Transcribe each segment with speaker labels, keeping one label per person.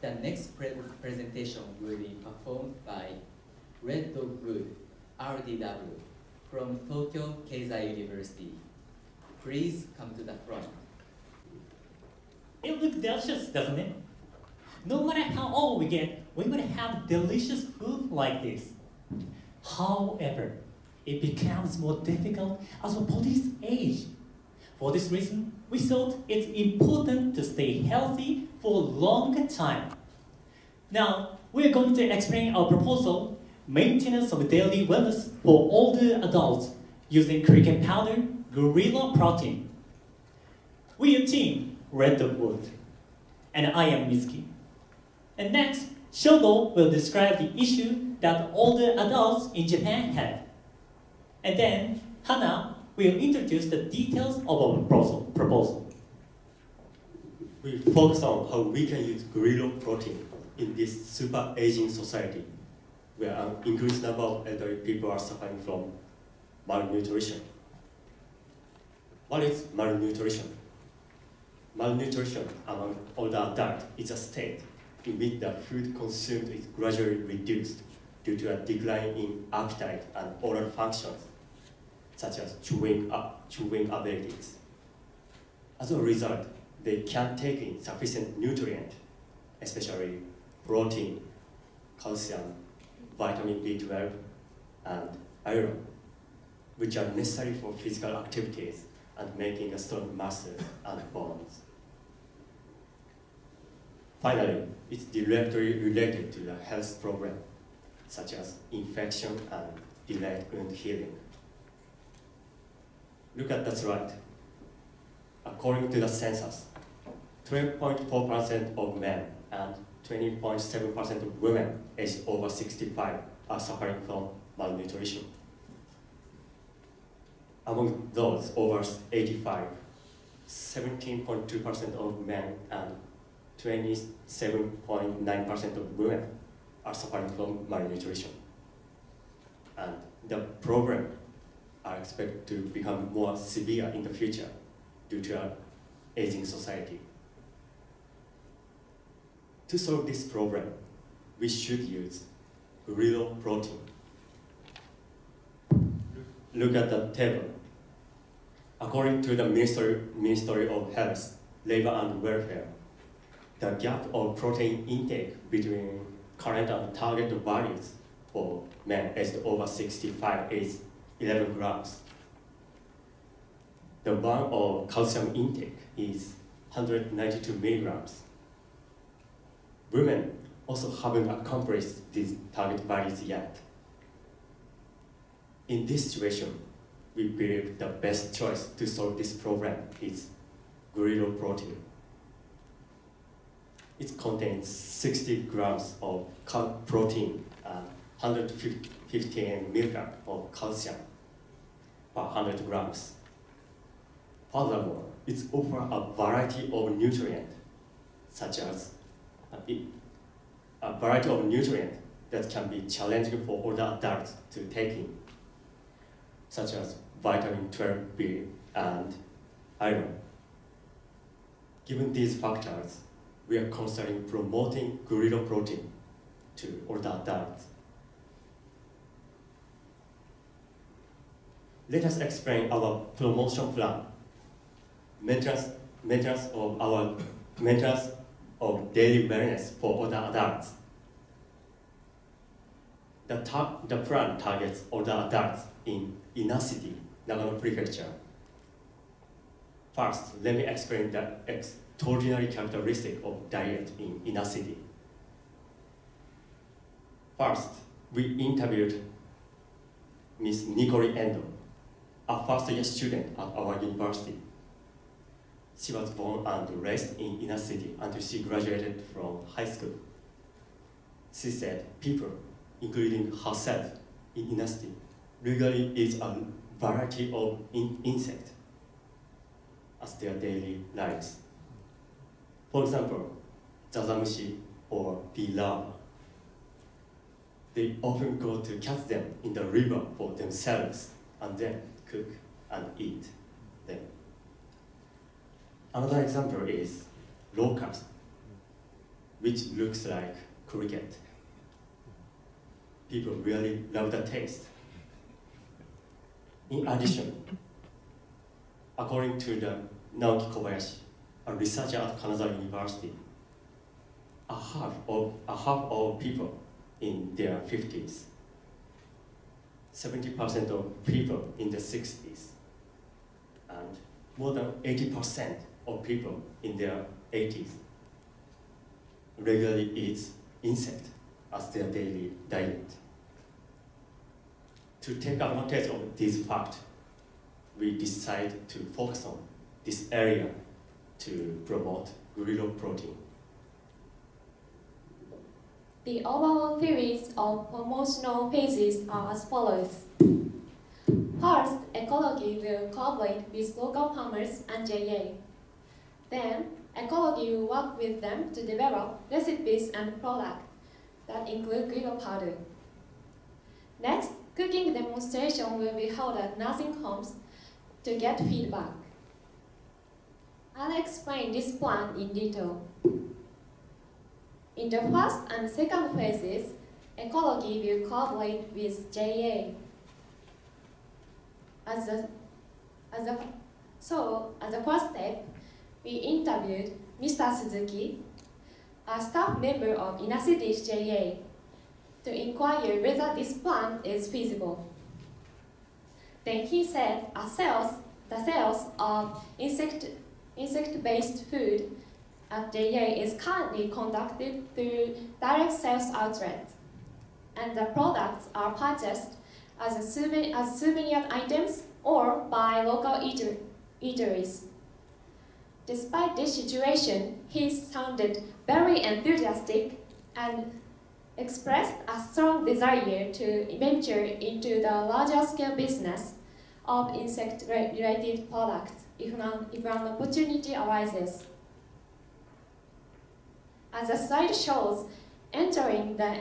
Speaker 1: The next presentation will be performed by RDW from Tokyo Keizai University. Please come to the front.
Speaker 2: It looks delicious, doesn't it? No matter how old we get, we will have delicious food like this. However, it becomes more difficult as our bodies age. For this reason, we thought it's important to stay healthy for a longer time. Now, we're going to explain our proposal, maintenance of daily wellness for older adults using cricket powder, Grillo Protein. We are team RDW, and I am Mizuki. And next, Shogo will describe the issue that older adults in Japan have. And then, Hana will introduce the details of our proposal.
Speaker 3: We focus on how we can use Grillo Protein in this super aging society, where an increased number of elderly people are suffering from malnutrition. What is malnutrition? Malnutrition among older adults is a state in which the food consumed is gradually reduced due to a decline in appetite and oral functions, such as chewing abilities. As a result, they can't take in sufficient nutrient, especially protein, calcium, vitamin B12, and iron, which are necessary for physical activities and making a strong muscles and bones. Finally, it's directly related to the health problem, such as infection and delayed wound healing. Look at the slide. According to the census, 12.4% of men and 20.7% of women aged over 65 are suffering from malnutrition. Among those over 85, 17.2% of men and 27.9% of women are suffering from malnutrition. And the problem are expected to become more severe in the future due to an aging society. To solve this problem, we should use Grillo Protein. Look at the table. According to the Ministry of Health, Labor and Welfare, the gap of protein intake between current and target values for men aged over 65 is 11 grams. The one of calcium intake is 192 milligrams. Women also haven't accomplished these target values yet. In this situation, we believe the best choice to solve this problem is Grillo Protein. It contains 60 grams of protein and 115 milligrams of calcium per 100 grams. Furthermore, it offers a variety of nutrients, such as a variety of nutrients that can be challenging for older adults to take in, such as vitamin 12B and iron. Given these factors, we are considering promoting Grillo Protein to older adults. Let us explain our promotion plan. Maintenance of daily wellness for older adults. The plan targets older adults in inner city, Nagano Prefecture. First, let me explain the extraordinary characteristic of diet in inner city. First, we interviewed Ms. Nikori Endo, a first-year student at our university. She was born and raised in inner city until she graduated from high school. She said people, including herself, in inner city regularly eat a variety of insects as their daily lives. For example, zazamushi or bee larvae. They often go to catch them in the river for themselves and then cook and eat them. Another example is locusts. which looks like cricket. People really love the taste. In addition, according to the Naoki Kobayashi, a researcher at Kanazawa University, a half of people in their 50s, 70% of people in the 60s, and more than 80% of people in their 80s regularly eat insect as their daily diet. To take advantage of this fact, we decided to focus on this area to promote Grillo Protein.
Speaker 4: The overall series of promotional phases are as follows. First, Ecology will collaborate with local farmers and JA. Then, Ecology will work with them to develop recipes and products that include Grillo powder. Next, cooking demonstration will be held at nursing homes to get feedback. I'll explain this plan in detail. In the first and second phases, Ecology will collaborate with JA. As a first step, we interviewed Mr. Suzuki, a staff member of Inner City's JA, to inquire whether this plan is feasible. Then he said the sales of insect-based food at JA is currently conducted through direct sales outlets, and the products are purchased as souvenir items or by local eateries. Despite this situation, he sounded very enthusiastic and expressed a strong desire to venture into the larger scale business of insect-related products if an opportunity arises. As the slide shows, entering the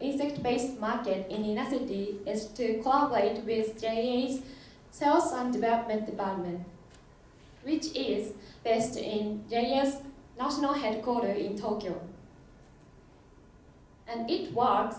Speaker 4: insect-based market in Inner City is to collaborate with JA's Sales and Development Department, which is based in JA's national headquarters in Tokyo. And it works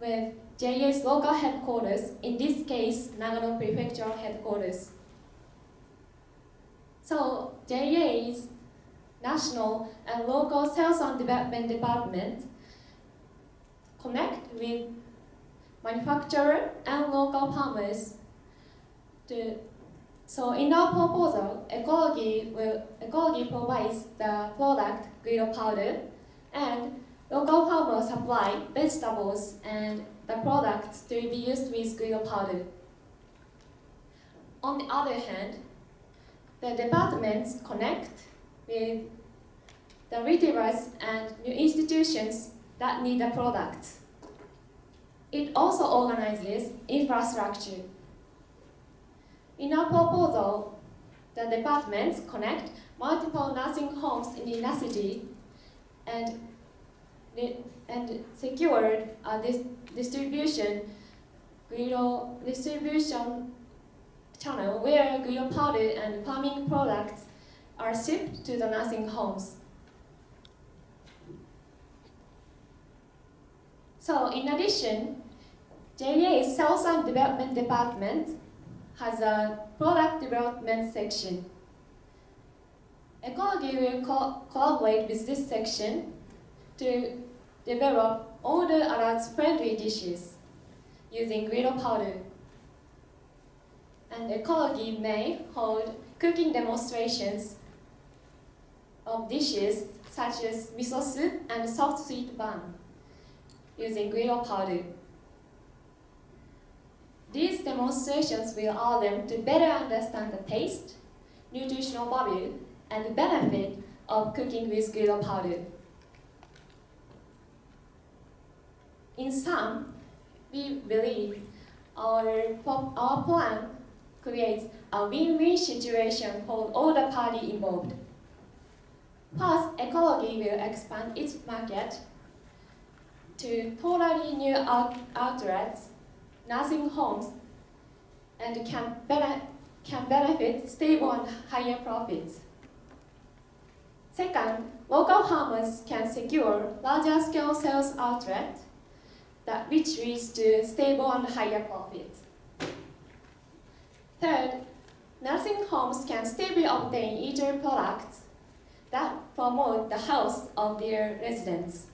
Speaker 4: with JA's local headquarters, in this case, Nagano Prefectural headquarters. So JA's national and local sales and development department connect with manufacturers and local farmers. So in our proposal, Ecology provides the product Grillo powder, and local farmers supply vegetables and the products to be used with Grillo powder. On the other hand, the departments connect with the retailers and new institutions that need the products. It also organizes infrastructure. In our proposal, the departments connect multiple nursing homes in the inner city and secured a distribution channel where Grillo powder and farming products are shipped to the nursing homes. So in addition, JA's Sales and Development Department has a product development section. Ecology will collaborate with this section to develop older adults-friendly dishes using Grillo powder. And Ecology may hold cooking demonstrations of dishes such as miso soup and soft sweet bun using Grillo powder. These demonstrations will allow them to better understand the taste, nutritional value, and benefit of cooking with Grillo powder. In sum, we believe our plan creates a win-win situation for all the parties involved. First, Ecology will expand its market to totally new outlets, nursing homes, and can benefit stable and higher profits. Second, local farmers can secure larger scale sales outlet which leads to stable and higher profits. Third, nursing homes can stably obtain eater products that promote the health of their residents.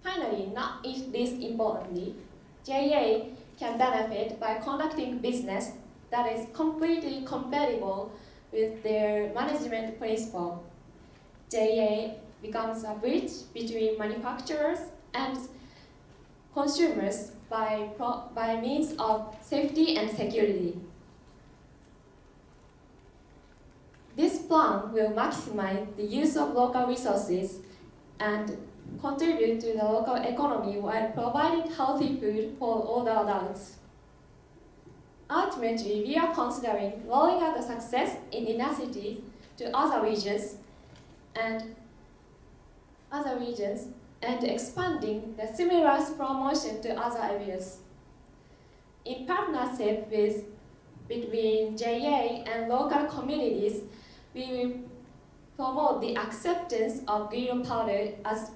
Speaker 4: Finally, not least importantly, JA can benefit by conducting business that is completely compatible with their management principle. JA becomes a bridge between manufacturers and consumers by means of safety and security. This plan will maximize the use of local resources and contribute to the local economy while providing healthy food for all the adults. Ultimately, we are considering rolling out the success in inner cities to other regions and expanding the similar promotion to other areas. In partnership between JA and local communities, we will promote the acceptance of Grillo powder as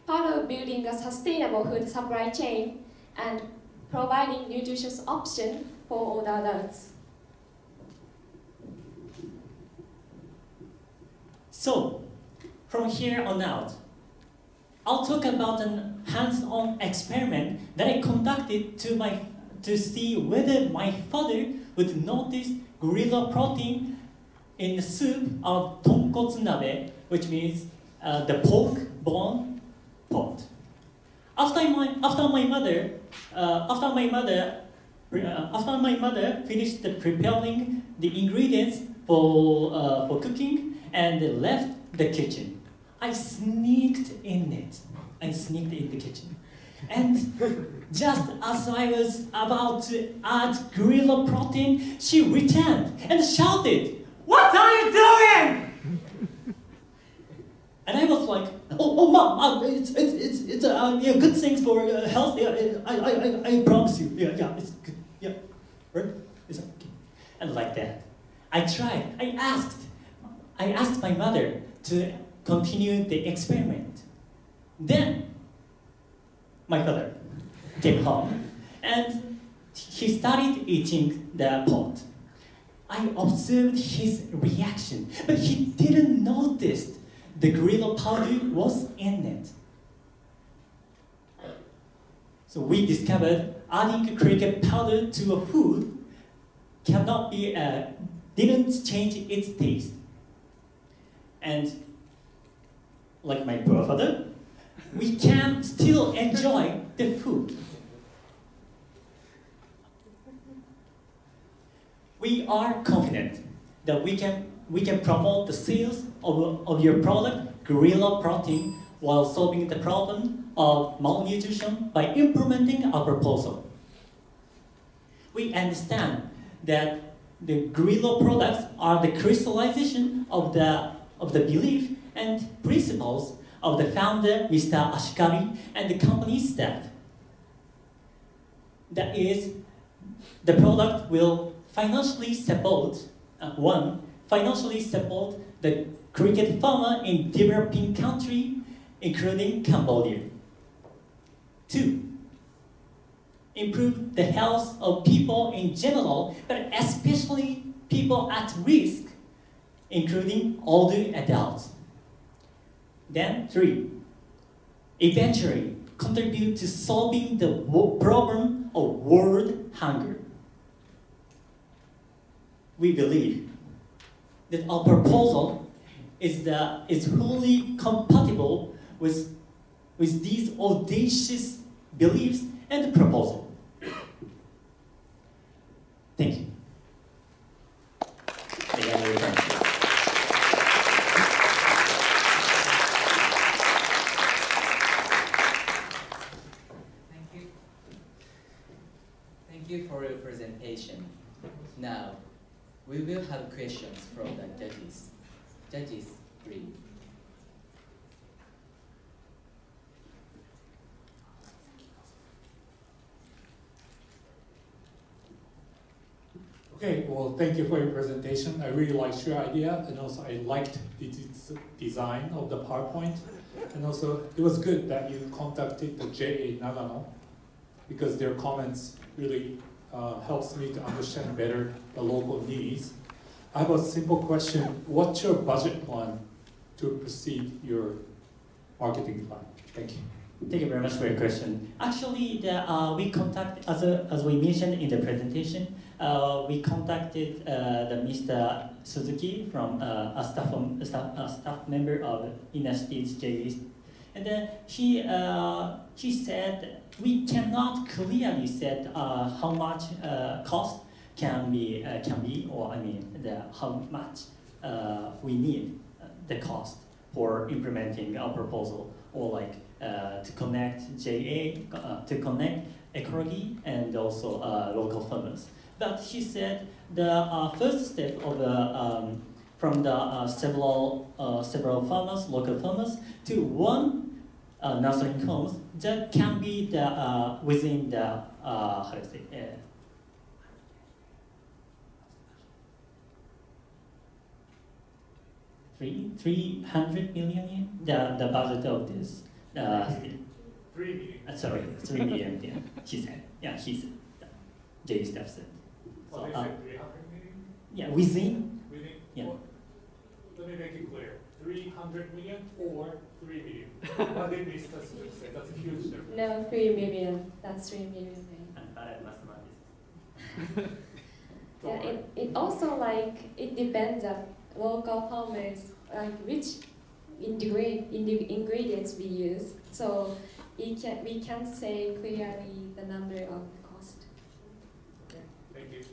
Speaker 4: part of building a sustainable food supply chain and providing nutritious options for all the adults.
Speaker 2: So, from here on out, I'll talk about an hands-on experiment that I conducted to see whether my father would notice Grillo Protein in the soup of tonkotsu nabe, which means the pork bone pot. After my mother finished preparing the ingredients for cooking and left the kitchen, I sneaked in the kitchen. And just as I was about to add Grillo Protein, she returned and shouted, "What are you doing?" And I was like, "Oh, Mom, it's good things for health. Yeah, I promise you. Yeah, it's good. Yeah, right? It's okay." And like that, I tried. I asked my mother to continue the experiment. Then my father came home and he started eating the pot. I observed his reaction, but he didn't notice the Grillo powder was in it. So we discovered adding cricket powder to a food didn't change its taste. And like my poor father, we can still enjoy the food. We are confident that we can promote the sales of your product, Grillo Protein, while solving the problem of malnutrition by implementing our proposal. We understand that the Grillo products are the crystallization of the belief and principles of the founder, Mr. Ashikari, and the company's staff. That is, the product will financially support the cricket farmer in developing country, including Cambodia. 2, improve the health of people in general, but especially people at risk, including older adults. Then 3, eventually contribute to solving the problem of world hunger. We believe that our proposal is fully compatible with these audacious beliefs and proposal. Thank you.
Speaker 1: Thank you for your presentation. Now, we will have questions from the judges. Judges, please.
Speaker 5: Okay, well, thank you for your presentation. I really liked your idea, and also I liked the design of the PowerPoint. And also, it was good that you contacted the JA Nagano because their comments really helps me to understand better the local needs. I have a simple question. What's your budget plan to proceed your marketing plan? Thank you.
Speaker 2: Thank you very much for your question. Actually, we contacted, as we mentioned in the presentation, we contacted the Mr. Suzuki from a staff member of United States JV, and then he said we cannot clearly set how much cost can be, or I mean how much we need the cost for implementing our proposal, or like to connect JA, to connect ecology and also local farmers. But he said the first step of the from the several farmers, local farmers, to one nursery homes that can be the within the how to say. 300 million yen, the budget of this.
Speaker 5: 3 million.
Speaker 2: Sorry, 3 million yen, he said. Yeah, he said. J staff said.
Speaker 5: So they said 300 million?
Speaker 2: Yeah, within. Yeah.
Speaker 5: Well, let me make it clear. 300 million or 3 million? What did Mr. Suzuki say? That's a huge difference.
Speaker 4: No, 3 million. That's 3 million. Yeah, it also like it depends on local farmers, like which ingredients we use. So we can't say clearly the number of the cost.
Speaker 5: Okay, thank you.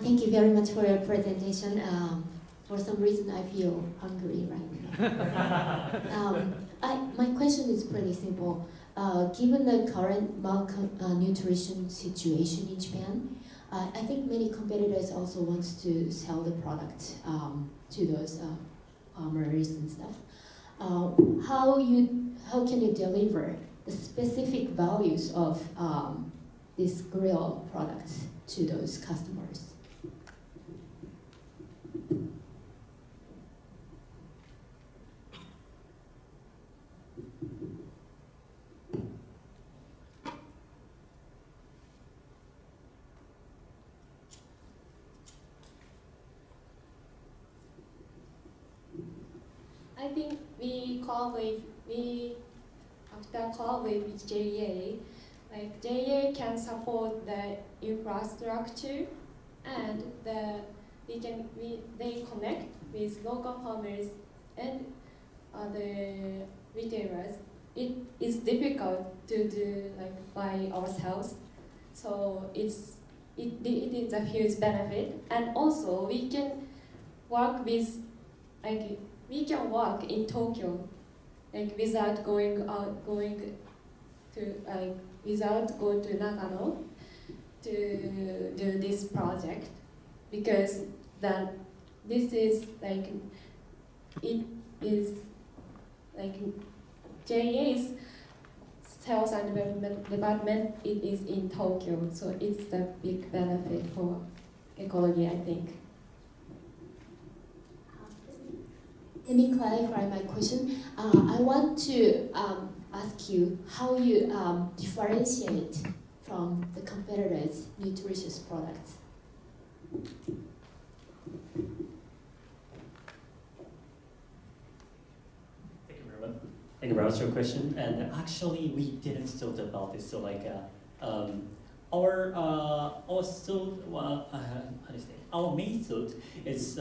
Speaker 6: Thank you very much for your presentation. For some reason, I feel hungry right now. My question is pretty simple. Given the current malnutrition situation in Japan, I think many competitors also want to sell the product to those farmers and stuff. How can you deliver the specific values of this grill products to those customers?
Speaker 4: I think after call with JA, like JA can support the infrastructure and they connect with local farmers and other retailers. It is difficult to do like by ourselves, so it is a huge benefit. And also we can work with we can work in Tokyo, like without going to Nagano to do this project, because this is like it is like JA's sales and development. It is in Tokyo, so it's the big benefit for ecology, I think.
Speaker 6: Let me clarify my question. I want to ask you how you differentiate from the competitors' nutritious products.
Speaker 2: Thank you very much for your question. And actually, we didn't thought about this. So like, our main thought is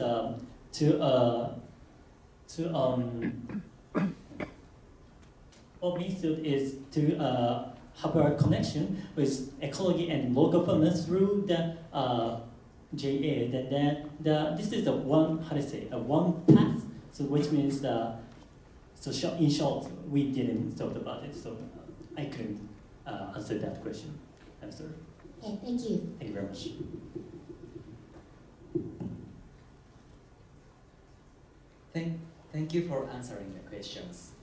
Speaker 2: our method is to have a connection with ecology and local farmers through the JA. This is a one path. So which means in short, we didn't thought about it. So I couldn't answer that question. I'm sorry.
Speaker 6: Okay, thank you.
Speaker 2: Thank you very much.
Speaker 1: Thank you for answering the questions.